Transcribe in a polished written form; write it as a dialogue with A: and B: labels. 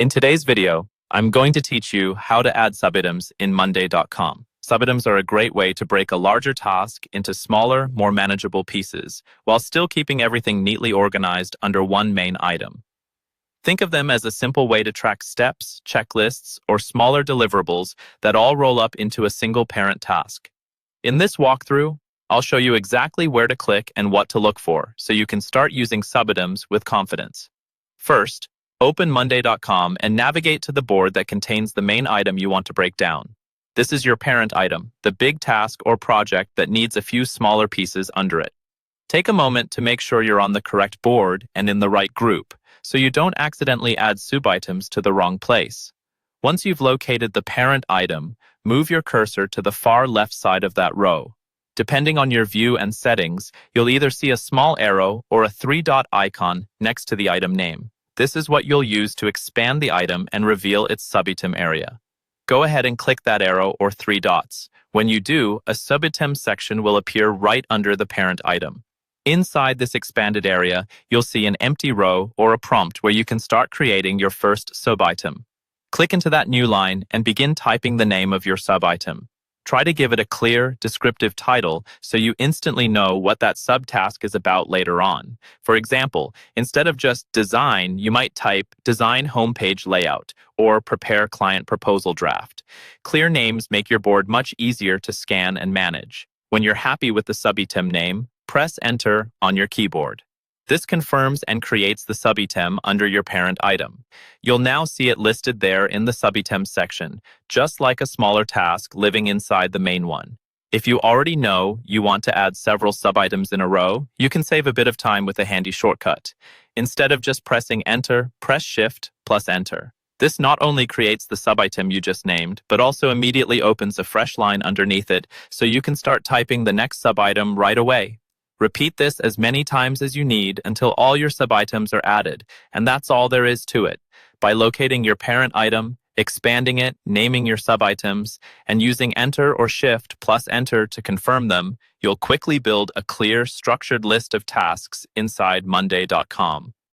A: In today's video, I'm going to teach you how to add subitems in Monday.com. Subitems are a great way to break a larger task into smaller, more manageable pieces, while still keeping everything neatly organized under one main item. Think of them as a simple way to track steps, checklists, or smaller deliverables that all roll up into a single parent task. In this walkthrough, I'll show you exactly where to click and what to look for, so you can start using subitems with confidence. First, open Monday.com and navigate to the board that contains the main item you want to break down. This is your parent item, the big task or project that needs a few smaller pieces under it. Take a moment to make sure you're on the correct board and in the right group, so you don't accidentally add subitems to the wrong place. Once you've located the parent item, move your cursor to the far left side of that row. Depending on your view and settings, you'll either see a small arrow or a three-dot icon next to the item name. This is what you'll use to expand the item and reveal its subitem area. Go ahead and click that arrow or three dots. When you do, a subitem section will appear right under the parent item. Inside this expanded area, you'll see an empty row or a prompt where you can start creating your first subitem. Click into that new line and begin typing the name of your subitem. Try to give it a clear, descriptive title so you instantly know what that subtask is about later on. For example, instead of just design, you might type design homepage layout or prepare client proposal draft. Clear names make your board much easier to scan and manage. When you're happy with the subitem name, press enter on your keyboard. This confirms and creates the subitem under your parent item. You'll now see it listed there in the subitem section, just like a smaller task living inside the main one. If you already know you want to add several subitems in a row, you can save a bit of time with a handy shortcut. Instead of just pressing enter, press shift plus enter. This not only creates the subitem you just named, but also immediately opens a fresh line underneath it, so you can start typing the next subitem right away. Repeat this as many times as you need until all your subitems are added, and that's all there is to it. By locating your parent item, expanding it, naming your subitems, and using enter or shift plus enter to confirm them, you'll quickly build a clear, structured list of tasks inside Monday.com.